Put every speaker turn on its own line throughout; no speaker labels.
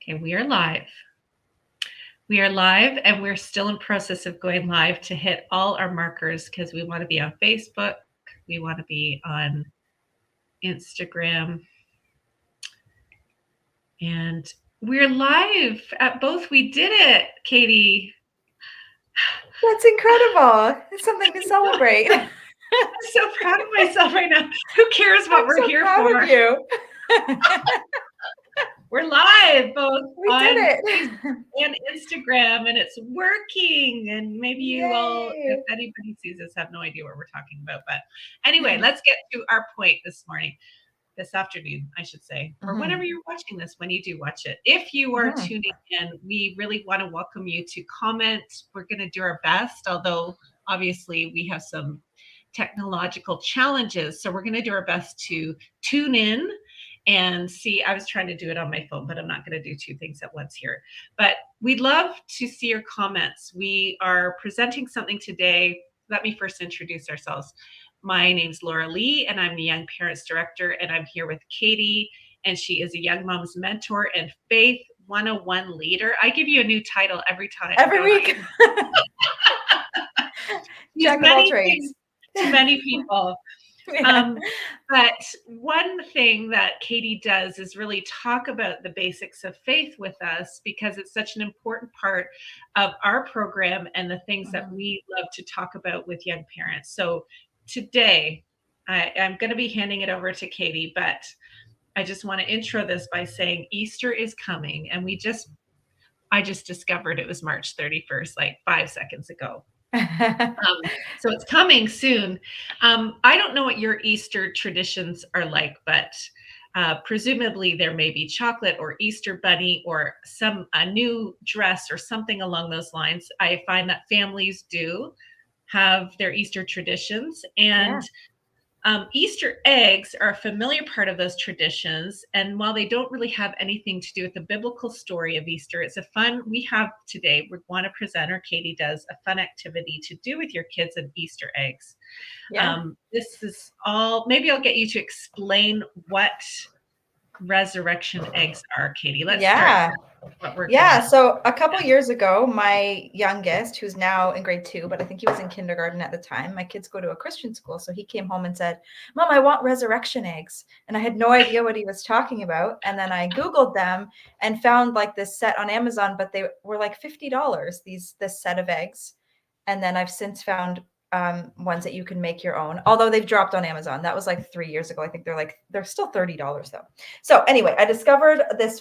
Okay, we are live. We are live and we're still in process of going live to hit all our markers because we want to be on Facebook. We want to be on Instagram. And we're live at both. We did it, Katie.
That's incredible. It's something to celebrate.
I'm so proud of myself right now. Who cares what we're here for?
Of you.
We're live both
We
on
did it.
Facebook and Instagram, and it's working. And maybe you all, if anybody sees us, have no idea what we're talking about. But anyway, let's get to our point this morning, this afternoon, I should say, or whenever you're watching this, when you do watch it. If you are tuning in, we really want to welcome you to comment. We're going to do our best, although obviously we have some technological challenges. So we're going to do our best to tune in and see. I was trying to do it on my phone, but I'm not going to do two things at once here. But we'd love to see your comments. We are presenting something today. Let me first introduce ourselves. My name's Laura Lee, and I'm the Young Parents Director, and I'm here with Katie, and she is a Young Mom's Mentor and Faith 101 Leader. I give you a new title every time.
Every week.
Jack of all trades. To many people. But one thing that Katie does is really talk about the basics of faith with us, because it's such an important part of our program and the things that we love to talk about with young parents. So today, I'm going to be handing it over to Katie, but I just want to intro this by saying Easter is coming, and I just discovered it was March 31st, like 5 seconds ago. So it's coming soon. I don't know what your Easter traditions are like, but presumably there may be chocolate or Easter bunny or a new dress or something along those lines. I find that families do have their Easter traditions, and Easter eggs are a familiar part of those traditions. And while they don't really have anything to do with the biblical story of Easter, it's a fun, we have today, we want to present, or Katie does, a fun activity to do with your kids and Easter eggs. This is all, maybe I'll get you to explain what resurrection eggs are, Katie. Let's start.
So a couple years ago, my youngest, who's now in grade 2, but I think he was in kindergarten at the time, my kids go to a Christian school, so he came home and said, Mom, I want resurrection eggs. And I had no idea what he was talking about. And then I Googled them and found like this set on Amazon, but they were like $50, this set of eggs. And then I've since found ones that you can make your own, although they've dropped on Amazon. That was like 3 years ago. I think they're still $30 though. So anyway, I discovered this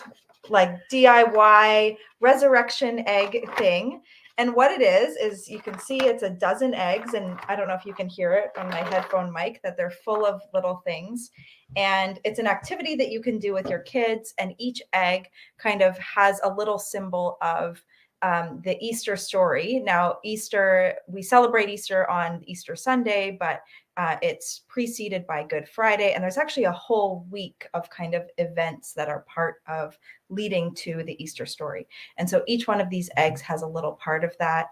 like DIY resurrection egg thing. And what it is you can see it's a dozen eggs, and I don't know if you can hear it on my headphone mic, that they're full of little things. And it's an activity that you can do with your kids, and each egg kind of has a little symbol of the Easter story. Now, Easter, we celebrate Easter on Easter Sunday, but it's preceded by Good Friday. And there's actually a whole week of kind of events that are part of leading to the Easter story. And so each one of these eggs has a little part of that.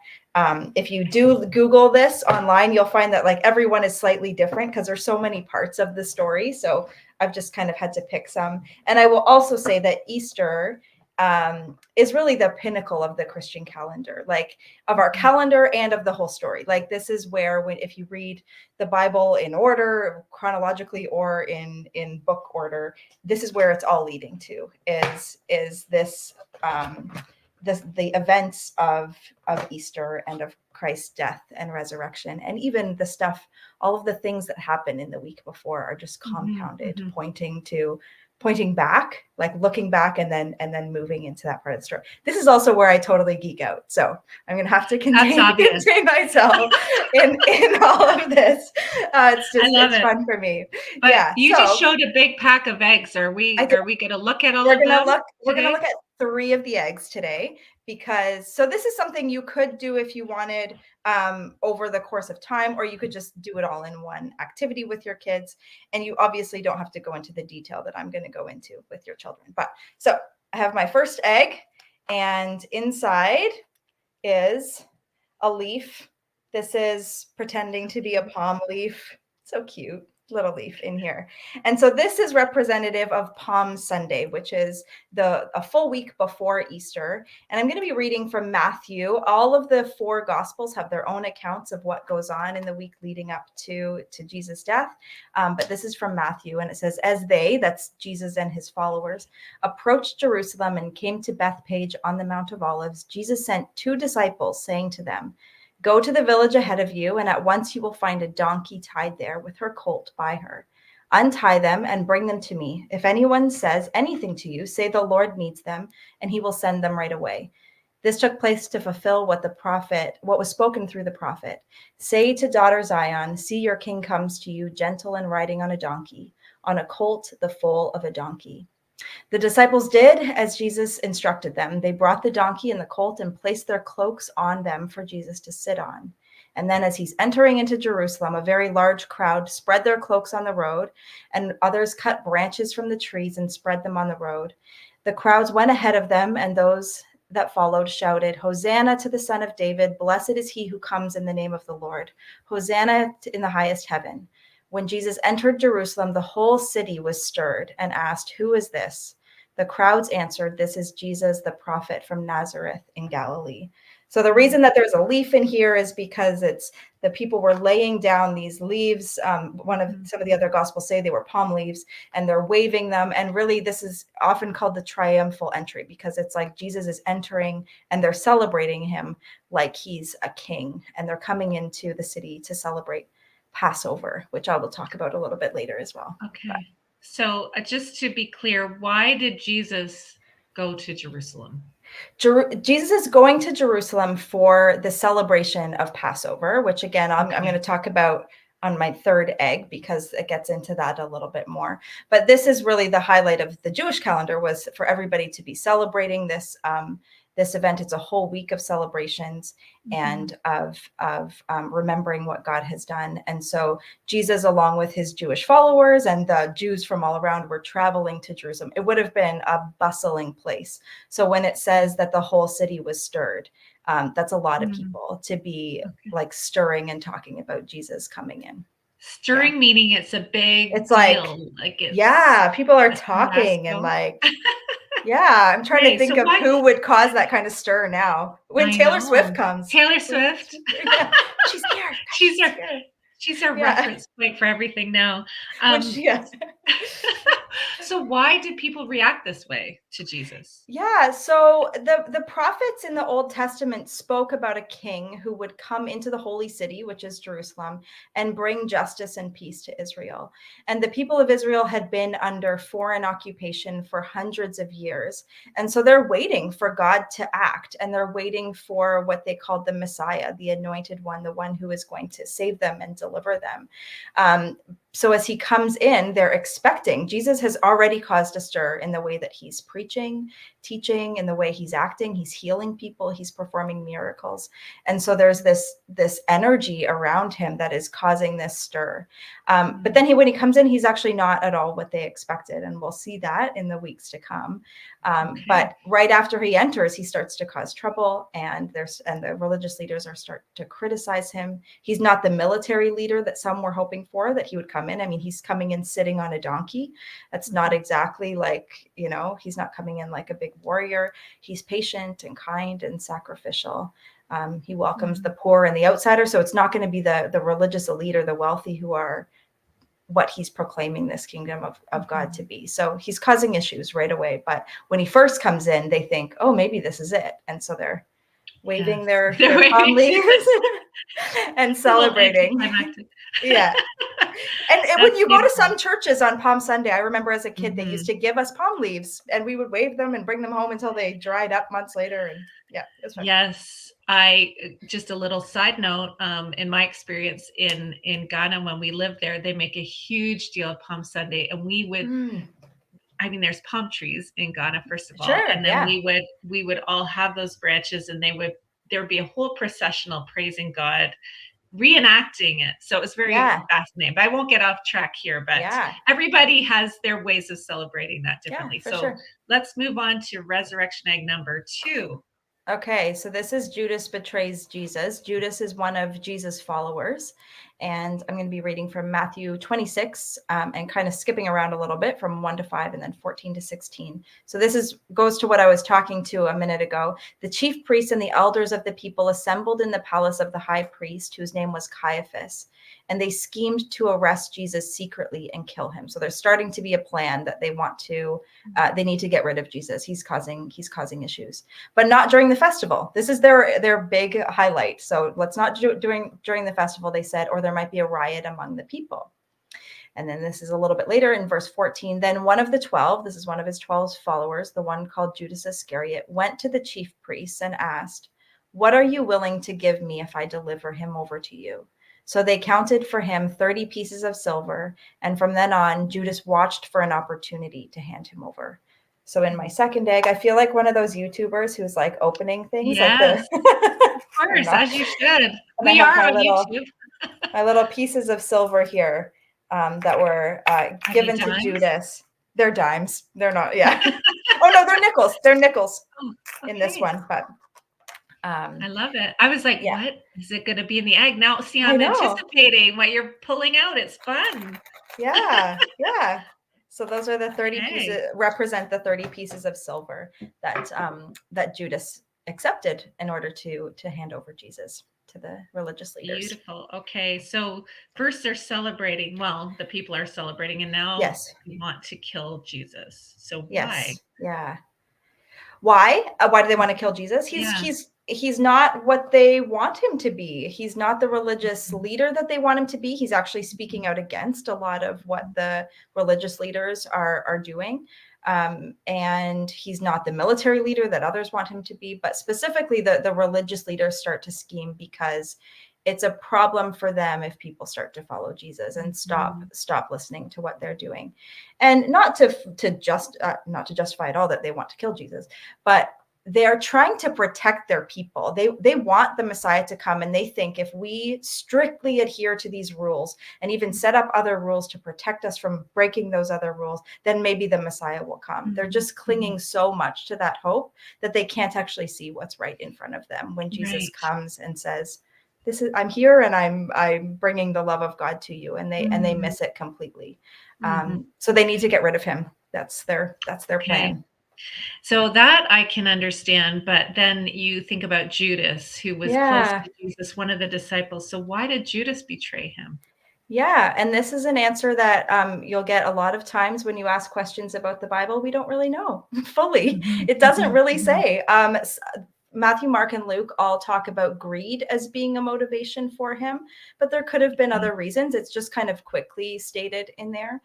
If you do Google this online, you'll find that like everyone is slightly different because there's so many parts of the story. So I've just kind of had to pick some. And I will also say that Easter is really the pinnacle of the Christian calendar, like of our calendar and of the whole story. Like this is where, if you read the Bible in order, chronologically or in book order, this is where it's all leading to, is this the events of Easter and of Christ's death and resurrection, and even the stuff, all of the things that happen in the week before are just compounded, pointing back, like looking back and then moving into that part of the story. This is also where I totally geek out. So I'm going to have to contain myself in all of this. It's fun for me.
But you just showed a big pack of eggs. Are we going to look at all of them?
We're going to look at 3 of the eggs today, because this is something you could do if you wanted over the course of time, or you could just do it all in one activity with your kids. And you obviously don't have to go into the detail that I'm going to go into with your children. But so I have my first egg, and inside is a leaf. This is pretending to be a palm leaf. So cute. little leaf in here. And so this is representative of Palm Sunday, which is a full week before Easter. And I'm going to be reading from Matthew. All of the four gospels have their own accounts of what goes on in the week leading up to Jesus' death. But this is from Matthew, and it says, as they, that's Jesus and his followers, approached Jerusalem and came to Bethphage on the Mount of Olives, Jesus sent two disciples, saying to them, go to the village ahead of you, and at once you will find a donkey tied there with her colt by her. Untie them and bring them to me. If anyone says anything to you, say the Lord needs them, and he will send them right away. This took place to fulfill what was spoken through the prophet. Say to daughter Zion, see, your king comes to you, gentle and riding on a donkey, on a colt, the foal of a donkey. The disciples did as Jesus instructed them. They brought the donkey and the colt and placed their cloaks on them for Jesus to sit on. And then as he's entering into Jerusalem, a very large crowd spread their cloaks on the road, and others cut branches from the trees and spread them on the road. The crowds went ahead of them, and those that followed shouted, Hosanna to the Son of David. Blessed is he who comes in the name of the Lord. Hosanna in the highest heaven. When Jesus entered Jerusalem, the whole city was stirred and asked, who is this? The crowds answered, this is Jesus, the prophet from Nazareth in Galilee. So the reason that there's a leaf in here is because it's the people were laying down these leaves. Some of the other gospels say they were palm leaves, and they're waving them. And really, this is often called the triumphal entry, because it's like Jesus is entering and they're celebrating him like he's a king, and they're coming into the city to celebrate Passover, which I will talk about a little bit later as well.
Okay. So just to be clear, why did Jesus go to Jerusalem?
Jesus is going to Jerusalem for the celebration of Passover, which again, I'm going to talk about on my third egg, because it gets into that a little bit more. But this is really the highlight of the Jewish calendar, was for everybody to be celebrating this event. It's a whole week of celebrations and of remembering what God has done. And so Jesus, along with his Jewish followers and the Jews from all around, were traveling to Jerusalem. It would have been a bustling place. So when it says that the whole city was stirred, that's a lot of people to be like stirring and talking about Jesus coming in.
Stirring meaning it's a big
it's
deal.
People are talking and like yeah, I'm trying to think of who would cause that kind of stir now. When Taylor Swift comes.
Taylor Swift.
Yeah, she's scared.
She's our reference point for everything now. So why did people react this way to Jesus?
Yeah, so the prophets in the Old Testament spoke about a king who would come into the holy city, which is Jerusalem, and bring justice and peace to Israel. And the people of Israel had been under foreign occupation for hundreds of years. And so they're waiting for God to act, and they're waiting for what they called the Messiah, the anointed one, the one who is going to save them and deliver them. So as he comes in, they're expecting. Jesus has already caused a stir in the way that he's preaching, teaching, in the way he's acting. He's healing people. He's performing miracles. And so there's this energy around him that is causing this stir. But then when he comes in, he's actually not at all what they expected. And we'll see that in the weeks to come. But right after he enters, he starts to cause trouble, and the religious leaders start to criticize him. He's not the military leader that some were hoping for, that he would come in. I mean, he's coming in sitting on a donkey. That's not exactly like, he's not coming in like a big warrior. He's patient and kind and sacrificial. He welcomes the poor and the outsider. So it's not going to be the religious elite or the wealthy who are what he's proclaiming this kingdom of God to be. So he's causing issues right away. But when he first comes in, they think, oh, maybe this is it. And so they're waving their palm leaves and celebrating. Yeah. And when you go to some churches on Palm Sunday, I remember as a kid, they used to give us palm leaves, and we would wave them and bring them home until they dried up months later. And yeah, it was fun.
Yes. Just a little side note, in my experience in Ghana, when we lived there, they make a huge deal of Palm Sunday, and we would, there's palm trees in Ghana, first of all, and then we would all have those branches, and there would be a whole processional praising God, reenacting it. So it was very fascinating, but I won't get off track here, but everybody has their ways of celebrating that differently. Let's move on to resurrection egg number 2.
Okay, so this is Judas betrays Jesus. Judas is one of Jesus' followers, And I'm going to be reading from Matthew 26 and kind of skipping around a little bit from 1 to 5 and then 14 to 16. So this goes to what I was talking to a minute ago. The chief priests and the elders of the people assembled in the palace of the high priest, whose name was Caiaphas, and they schemed to arrest Jesus secretly and kill him. So there's starting to be a plan that they want to, they need to get rid of Jesus. He's causing issues, but not during the festival. This is their big highlight. So let's not do it during the festival, they said, or there might be a riot among the people. And then this is a little bit later in verse 14. Then one of the 12, this is one of his 12 followers, the one called Judas Iscariot, went to the chief priests and asked, "What are you willing to give me if I deliver him over to you?" So they counted for him 30 pieces of silver. And from then on, Judas watched for an opportunity to hand him over. So in my second egg, I feel like one of those YouTubers who's like opening things.
Yes,
like
of course, as you should. We are on YouTube.
My little pieces of silver here that were given to Judas. They're dimes. They're not, yeah. Oh no, they're nickels. They're nickels in this one, but
I love it. I was like,
yeah.
what is it going to be in the egg? Now, see, I'm anticipating what you're pulling out. It's fun.
Yeah, yeah. So those are the 30 pieces, represent the 30 pieces of silver that that Judas accepted in order to hand over Jesus to the religious leaders.
Beautiful. Okay, so first they're celebrating. Well, the people are celebrating, and now they want to kill Jesus. So why?
Yeah. Why? Why do they want to kill Jesus? He's not what they want him to be. He's not the religious leader that they want him to be. He's actually speaking out against a lot of what the religious leaders are doing. And he's not the military leader that others want him to be. But specifically, the religious leaders start to scheme because it's a problem for them if people start to follow Jesus and stop listening to what they're doing. And not to justify at all that they want to kill Jesus, but they're trying to protect their people. They want the Messiah to come, and they think if we strictly adhere to these rules and even set up other rules to protect us from breaking those other rules, then maybe the Messiah will come. They're just clinging so much to that hope that they can't actually see what's right in front of them when Jesus comes and says, I'm here and I'm bringing the love of God to you, and they miss it completely. So they need to get rid of him. That's their plan.
So that I can understand, but then you think about Judas, who was close to Jesus, one of the disciples. So why did Judas betray him?
Yeah, and this is an answer that you'll get a lot of times when you ask questions about the Bible. We don't really know fully. It doesn't really say. Matthew, Mark, and Luke all talk about greed as being a motivation for him, but there could have been other reasons. It's just kind of quickly stated in there.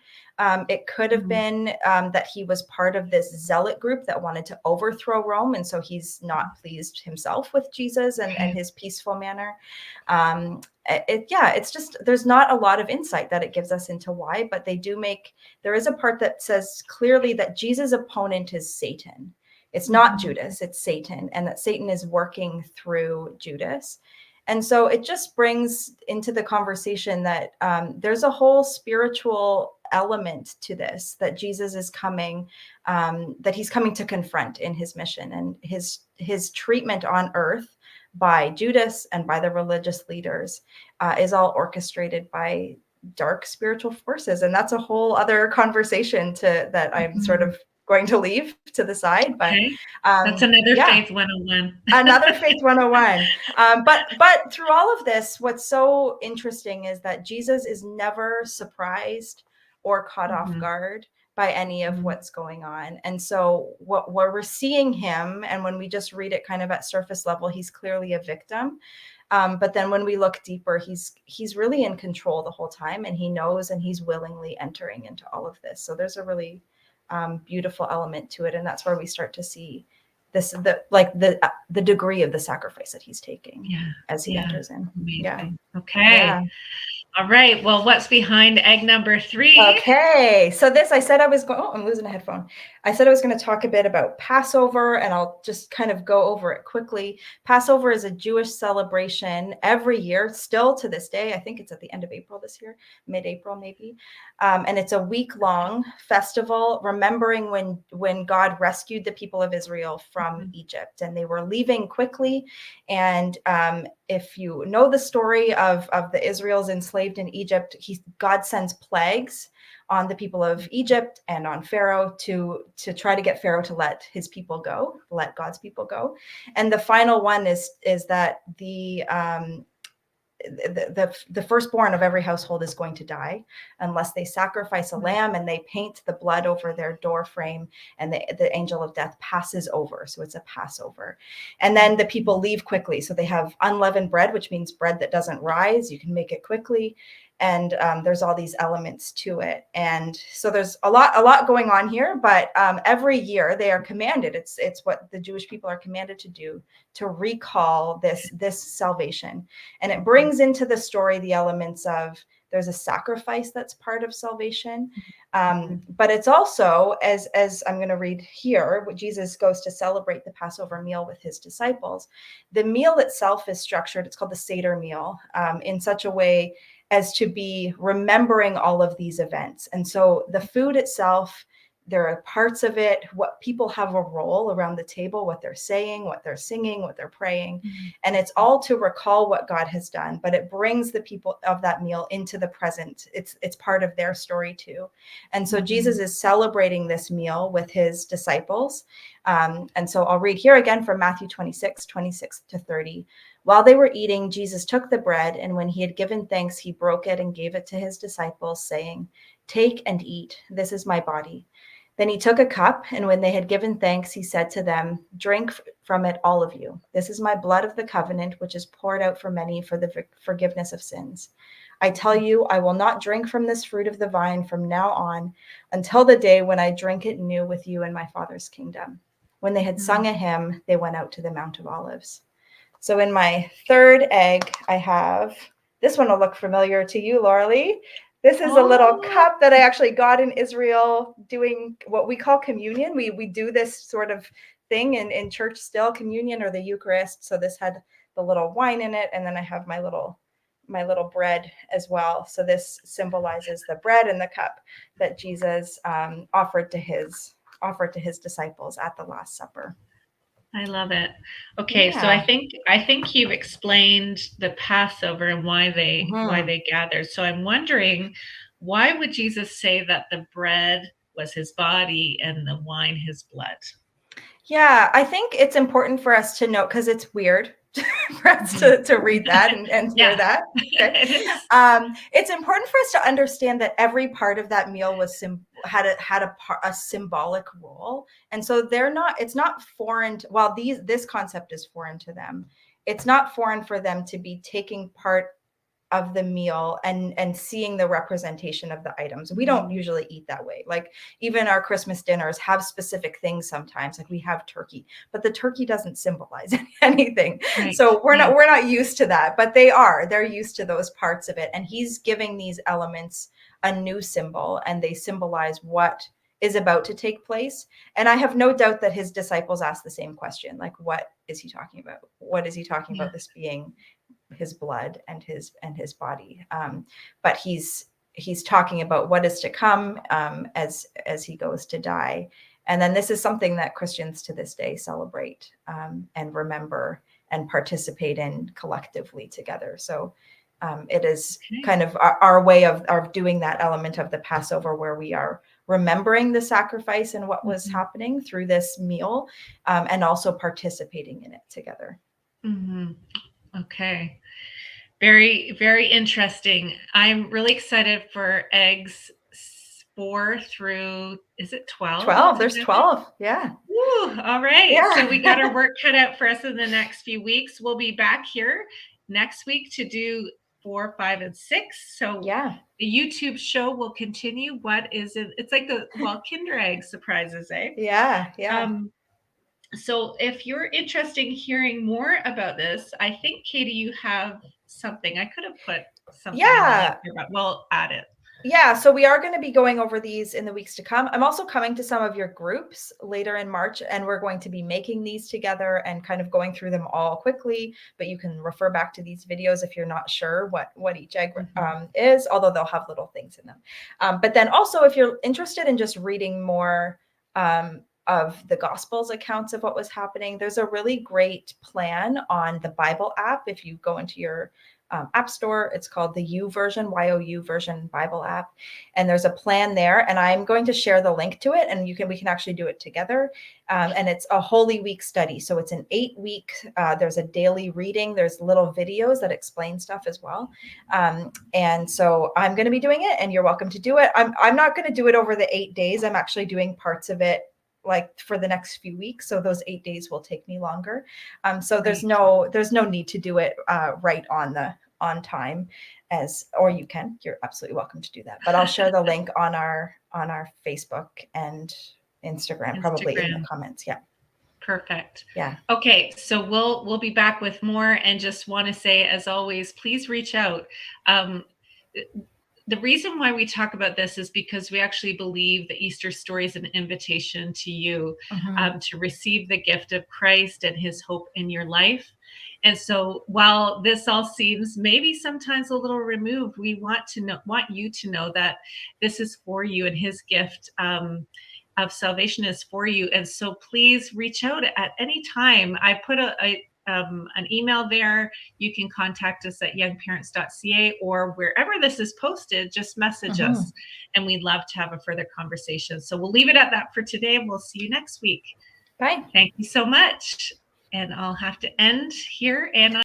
It could have been that he was part of this zealot group that wanted to overthrow Rome, and so he's not pleased himself with Jesus and his peaceful manner. It's just, there's not a lot of insight that it gives us into why, but there is a part that says clearly that Jesus' opponent is Satan. It's not Judas, it's Satan, and that Satan is working through Judas. And so it just brings into the conversation that there's a whole spiritual element to this, that Jesus is coming, that he's coming to confront in his mission, and his treatment on earth by Judas and by the religious leaders is all orchestrated by dark spiritual forces. And that's a whole other conversation that I'm sort of going to leave to the side, but
that's another Faith 101.
Another Faith 101. But through all of this, what's so interesting is that Jesus is never surprised or caught off guard by any of what's going on. And so what we're seeing him, and when we just read it kind of at surface level, he's clearly a victim. But then when we look deeper, he's really in control the whole time, and he knows, and he's willingly entering into all of this. So there's a really beautiful element to it, and that's where we start to see the degree of the sacrifice that he's taking as he enters in.
Amazing. All right. Well, what's behind egg number 3?
Okay. So this, I said I was going, I'm losing a headphone. I said I was going to talk a bit about Passover, and I'll just kind of go over it quickly. Passover is a Jewish celebration every year, still to this day. I think it's at the end of April this year, mid-April maybe. And it's a week-long festival remembering when God rescued the people of Israel from Egypt, and they were leaving quickly. And if you know the story of the Israel's enslavement enslaved in Egypt, God sends plagues on the people of Egypt and on Pharaoh to try to get Pharaoh to let his people go, let God's people go. And the final one is that the firstborn of every household is going to die unless they sacrifice a lamb and they paint the blood over their door frame, and the angel of death passes over. So it's a Passover. And then the people leave quickly. So they have unleavened bread, which means bread that doesn't rise. You can make it quickly. And there's all these elements to it. And so there's a lot going on here, but every year they are commanded. It's what the Jewish people are commanded to do, to recall this salvation. And it brings into the story the elements of, there's a sacrifice that's part of salvation. But it's also, as I'm going to read here, what Jesus goes to celebrate the Passover meal with his disciples. The meal itself is structured, it's called the Seder meal, in such a way as to be remembering all of these events. And so the food itself, there are parts of it, what people have a role around the table, what they're saying, what they're singing, what they're praying. And it's all to recall what God has done, but it brings the people of that meal into the present. It's part of their story too. And so Jesus is celebrating this meal with his disciples. And so I'll read here again from Matthew 26-30. While they were eating, Jesus took the bread, and when he had given thanks, he broke it and gave it to his disciples, saying, "Take and eat. This is my body." Then he took a cup, and when they had given thanks, he said to them, "Drink from it, all of you. This is my blood of the covenant, which is poured out for many for the forgiveness of sins. I tell you, I will not drink from this fruit of the vine from now on until the day when I drink it new with you in my Father's kingdom." When they had sung a hymn, they went out to the Mount of Olives. So in my third egg, I have, this one will look familiar to you, Lauralee. This is a little cup that I actually got in Israel doing what we call communion. We do this sort of thing in church still, communion or the Eucharist. So this had the little wine in it. And then I have my little bread as well. So this symbolizes the bread and the cup that Jesus offered to his disciples at the Last Supper.
I love it. Okay, so I think you've explained the Passover and why they gathered. So I'm wondering, why would Jesus say that the bread was his body and the wine his blood?
Yeah, I think it's important for us to note, because it's weird for us to read that and hear that. Okay. It's important for us to understand that every part of that meal was had a symbolic role, and so it's not foreign. While this concept is foreign to them, it's not foreign for them to be taking part of the meal and seeing the representation of the items. We don't usually eat that way. Like even our Christmas dinners have specific things sometimes, like we have turkey, but the turkey doesn't symbolize anything. Right. So we're not used to that, but they're used to those parts of it. And he's giving these elements a new symbol, and they symbolize what is about to take place. And I have no doubt that his disciples asked the same question, like, what is he talking about? What is he talking about this being his blood and his body? But he's talking about what is to come as he goes to die. And then this is something that Christians to this day celebrate and remember and participate in collectively together. So it is kind of our way of doing that element of the Passover, where we are remembering the sacrifice and what was happening through this meal, and also participating in it together.
Okay. Very, very interesting. I'm really excited for eggs 4 through, is it 12?
12. There's 12. Yeah.
Woo, all right. Yeah. So we got our work cut out for us in the next few weeks. We'll be back here next week to do 4, 5, and 6. So
yeah,
the YouTube show will continue. What is it? It's like Kinder Egg surprises, eh?
Yeah.
So if you're interested in hearing more about this, I think, Katie, you have something. I could have put something in the link, but we'll add it.
Yeah, so we are going to be going over these in the weeks to come. I'm also coming to some of your groups later in March, and we're going to be making these together and kind of going through them all quickly, but you can refer back to these videos if you're not sure what each egg is, although they'll have little things in them. But then also, if you're interested in just reading more of the Gospels accounts of what was happening, there's a really great plan on the Bible app. If you go into your app store. It's called the U version, YOU version Bible app. And there's a plan there. And I'm going to share the link to it, and we can actually do it together. And it's a Holy Week study. So it's an 8-week, there's a daily reading. There's little videos that explain stuff as well. And so I'm going to be doing it, and you're welcome to do it. I'm not going to do it over the 8 days. I'm actually doing parts of it like for the next few weeks. So those 8 days will take me longer. So there's no need to do it right on time or you're absolutely welcome to do that. But I'll share the link on our Facebook and Instagram, probably in the comments. Yeah.
Perfect.
Yeah.
Okay. So we'll be back with more, and just want to say, as always, please reach out. The reason why we talk about this is because we actually believe the Easter story is an invitation to you to receive the gift of Christ and his hope in your life. And so while this all seems maybe sometimes a little removed, we want you to know that this is for you, and his gift of salvation is for you. And so please reach out at any time. I put an email there. You can contact us at youngparents.ca, or wherever this is posted, just message us, and we'd love to have a further conversation. So we'll leave it at that for today, and we'll see you next week.
Bye.
Thank you so much. And I'll have to end here. And